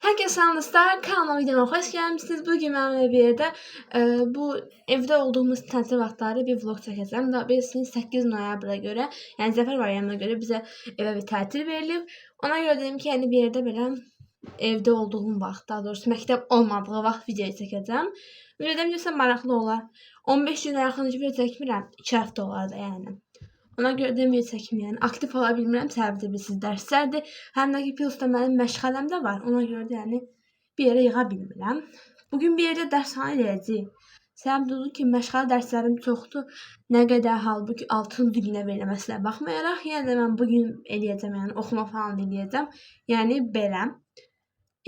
Herkese selam dostlar. Kanalıma videoma hoş gelmişsiniz. Bugün benimle bir yerde bu evde olduğumuz tətil vaxtları bir vlog çəkəcəm. Daha birisinin 8 noyabra göre, yani Zəfər bayramına göre bize eve bir tətil verilib. Ona göre dedim ki, yani bir yerde belə evde olduğum vaxt, daha doğrusu məktəb olmadığı vaxt video çəkəcəm. Videoda bilirsən maraqlı olar. 15 günə yaxın video çəkmirəm. 2 həftə olar da yəni. Ona görə də video çəkim, yəni aktiv ola bilmirəm, səbəbi də bilirsiz dərslərdir. Həm də ki, Pilsda mənim məşğələm də var. Ona görə də yəni bir yerə yığa bilmirəm. Bugün bir yerdə dərshane eləyəcəyik. Səbəbi də odur ki, məşğələ dərslərim çoxdur. Nə qədər halbuki 6-cı günə verilməsinə baxmayaraq, yenə də mən bugün eləyəcəm, yəni oxuma falan eləyəcəm. Yəni belə.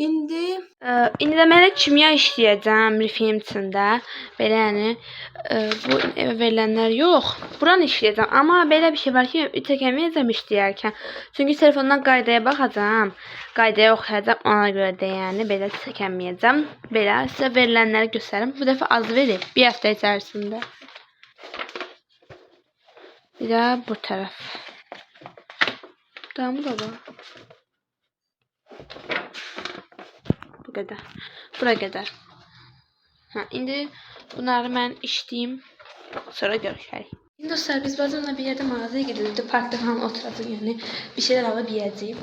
İndi də mənə kimya işləyəcəm rifim içində. Belə yəni bu evə verilənlər yox. Buranı işləyəcəm. Amma belə bir şey var ki, çəkəməyəcəm işləyərkən. Çünki telefondan qaydaya baxacağam. Qaydaya oxuyacağam. Ona görə də yəni belə çəkəməyəcəm. Belə sizə verilənləri göstərim. Bu dəfə az verib. Bir həftə içərisində. Bir də bu tərəf. Damı da var. Bu qədər. Bura qədər. İndi bunları mən işləyim. Sonra görüşərik. İndi dostlar, biz bacımla bir yerdə mağazaya gidiyoruz. Parkda falan oturacaq, yəni bir şeyler alıb yeyəcəyik.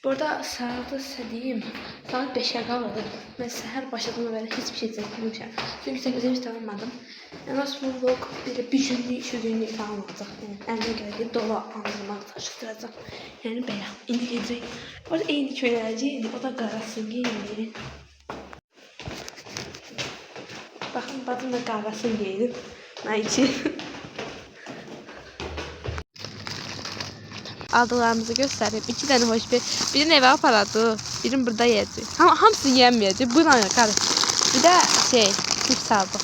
Burada saatı deyim, saat 5'e qaldı. Mən səhər başladım belə heç bir şey çəkməmişəm. Çünki çəkəcəm tamamladım. Yəni bu vlog belə bir günlük, 2 günlük falan olacaq. Yəni əlimə gəldi dola andırmaq taşıtıracaq. Yəni belə. İndi gedəcək. Orada eyni köynələcək, o da qarasın geyinir. Baxın, bacım da qarasın geyinir. Mən içi. Aldıqlarımızı göstərib. 2 dənə hoş bir. Birini evə aparadı. Birini burada yeyəcək. Hamısını yeməyəcək. Buyurun qarış. Bir də cips aldıq.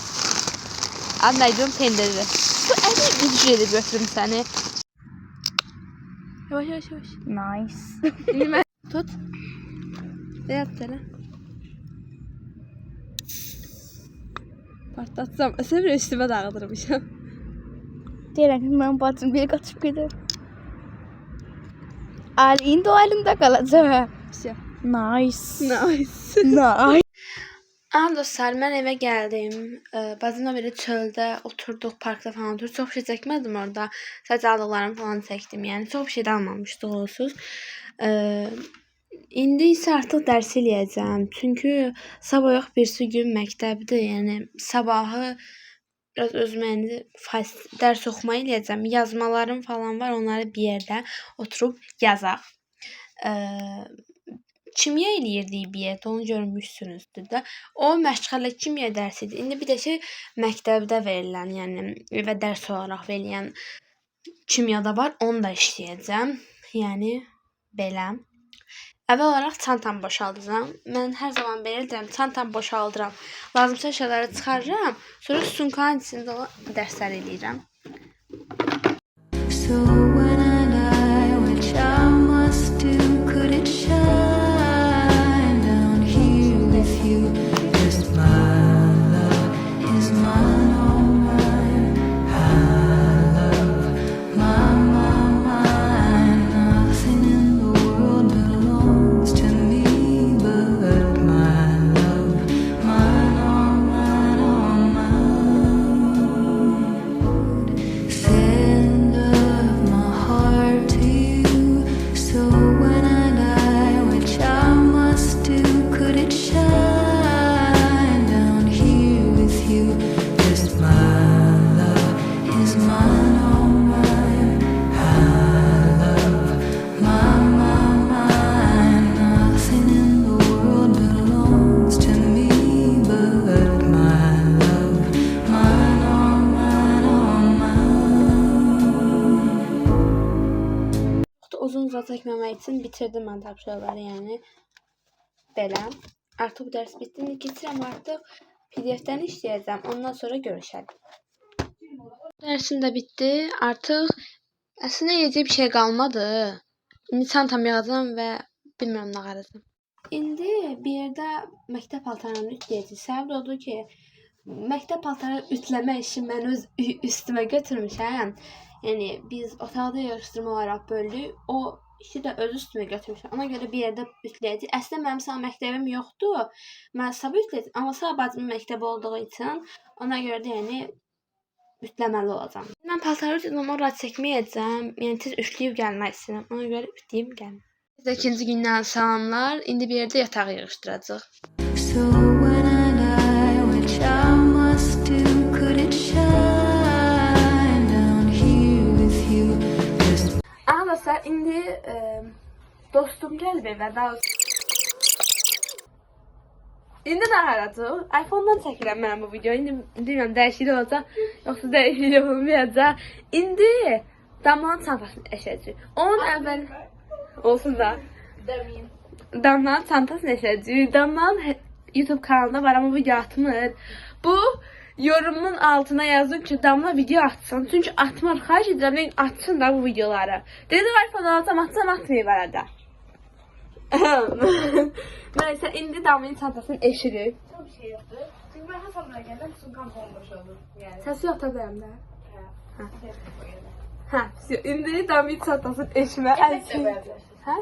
Adı neydi? Pendirli. Bu əli güclü edib götürüm səni. Yavaş. Nice. Tut. Deyət sənə. Partlatsam. Əsəbir üstümə dağıdırmışam. Deyirəm ki, mən bacım bir qaçıb gedir. İndi o əlimdə qalacaq. Nice. Aha dostlar, mən evə gəldim. Bacımla belə çöldə oturduq, parkda falan oturduq. Çox şey çəkmədim orada. Sadəcə aldıqlarımı falan çəkdim. Yəni çox bir şey də almamışdıq olsuz. İndi isə artıq dərs eləyəcəm. Çünki sabah yox, birisi gün məktəbdir. Yəni sabahı biraz özümə dərs oxuma eləyəcəm. Yazmalarım falan var. Onları bir yerdə oturub yazaq. Kimya eləyirdik bir yerdə, onu görmüşsünüzdür də. O məşğələ kimya dərsidir. İndi bir də ki, məktəbdə verilən, yəni evə dərs olaraq verilən kimyada var. Onu da işləyəcəm. Yəni belə. Əvvəl olaraq çantamı boşaldacağam. Mən hər zaman belə deyirəm, çantamı boşaldıram. Lazımsa şeyləri çıxarıram. Sonra sumkanın içində olan dərsləri eləyirəm. Uzun çəkməmək üçün bitirdim mən tapşırıqları, yəni belə. Artıq bu dərs bitdi. İndi keçirəm artıq PDF-dən işləyəcəm. Ondan sonra görüşərik. Dərsim də bitdi. Artıq əslində eləyəcək bir şey qalmadı. İndi çantamı yığacam və bilmirəm nə qaracam. İndi bir yerdə məktəb paltarlarını ütüləyəcək. Səbəbi odur ki, məktəb paltarı ütüləmək işi mən öz üstümə götürmüşəm. Yəni biz otaqda yığışdırma olaraq böldük. O işi də öz üstümə götürmüşəm. Ona görə bir yerdə ütləyəcək. Əslində mənim sabah məktəbim yoxdur. Mən sabah ütləyəcəm. Amma sabah bacımın məktəbi olduğu üçün ona görə də yəni ütləməli olacağam. Mən paltarı ütlədim, amma rahat çəkməyəcəm. Yəni tez ütləyib gəlmək istəyirəm. Ona görə ütləyib gəlməm. Bizə ikinci gündən salamlar. İndi bir yerdə yataq yığışdıracağıq. So when I die, which I must do, could it shine down here with you? Just Arkadaşlar indi dostum gəlib evə. Daha İndi nə haracaq? iPhone-dan çəkirəm mən bu videoyu. İndi bilmirəm dəyişiklik olacaq, yoxsa dəyişiklik olmayacaq. İndi Damlanın çantasını eşəcək. Onun əvvəl olsun da. Damlanın çantasını eşəcək. Damlanın YouTube kanalında var amma video atmır. Bu yorumun altına yazın ki Damla video atsın. Çünki atmır. Xahiş edirəm atsın da bu videoları. Dedim iPhone alacam, atsam atmayıb arada. Neyse indi Damla'nın çantasını eşirik. Çok bir şey yoktu. Çünkü ben Hasan buraya geldim, Sunkan bomboş oldu. Yani. Səsi yox da benim də. Ha. Hə, indi Damla'nın çantasını eşimə ən sevdiyim. Hə?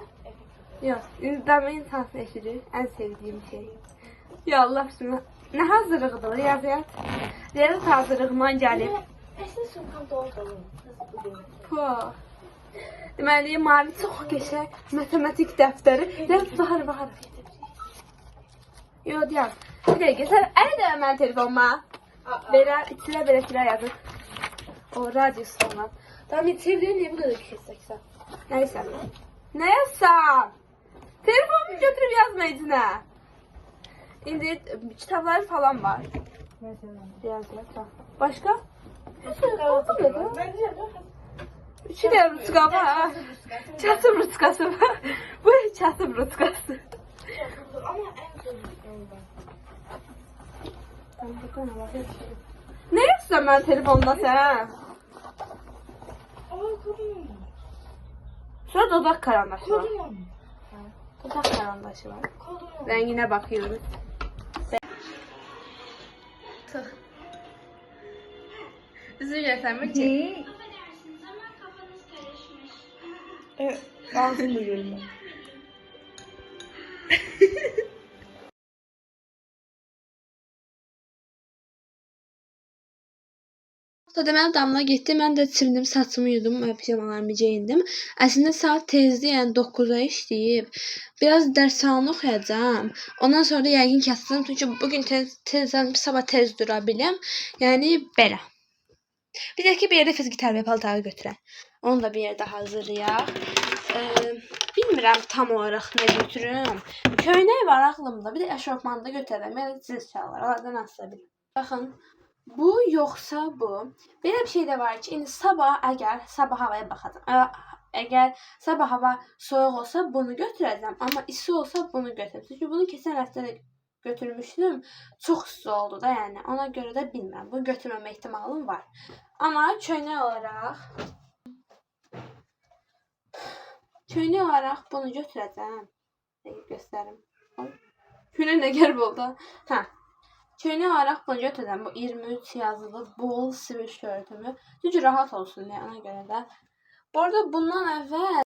Yox, indi Damla'nın çantasını eşirik. Ən sevdiyim şey. Ya Allah aşkına. Nə hazırlığıdır yazıyat? Riyazət hazırlığından gəlib. Eski Sunkan doğru. Po. Deməli, mavi çox qəşəng matematik dəftəri. Riyazət baxar. Yox, deyəm. Bir dəqiqə, sən əli də mənim telefonuma. Belə, içinə belə şeylər yazır. O, radiosu olan. Tamam, çevirəyə niyə bu qədər keçəcəksən? Nəysə. Nə yazsan? Telefonumu götürüb yazma içinə. İndi kitabları falan var. Yazılır. Başqa? İki də ruska var. Çatım ruskası var. Bu çatım ruskası. Ama en son Ne yazsan mən telefonda sən? Sonra dodaq karandaşı var. Dodaq karandaşı var. Rəngine bakıyoruz. Üzüm yetermek ki. Evet, ağzım duyuyorum ben. Deməli Damla getdi. Mən də çimdim, saçımı yudum, pijamalarımı geyindim. Əslində saat tezdir, yəni 9-a işləyib. Biraz dərs salonu oxuyacağam. Ondan sonra da yəqin ki yatacağam. Çünki bugün tezdən sabah tez dura bilim. Yəni belə. Bir də ki bir yerdə fiziki tərbiyə paltarı götürəm. Onu da bir yerdə hazırlayaq. Bilmirəm tam olaraq nə götürüm. Köynək var ağlımda. Bir də eşofmanı da götürəm. Yəni cins çalar. Onlardan asla bilmirəm. Baxın. Bu yoxsa bu. Belə bir şey də var ki, indi sabah əgər sabah havaya baxacağam. Əgər sabah hava soyuq olsa bunu götürəcəm, amma isti olsa bunu götürəcəm. Çünki bunu keçən həftə də götürmüşdüm. Çox isti oldu da, yəni ona görə də bilmirəm. Bunu götürməmə ehtimalım var. Amma köynək olaraq bunu götürəcəm. Göstərim. Köynək nə qəribə oldu? Hə. Köynək olaraq bunu götürəcəm. Bu 23 yazılı bol sweatshirtimi. Çünki rahat olsun deyə ona görə də. Bu arada bundan əvvəl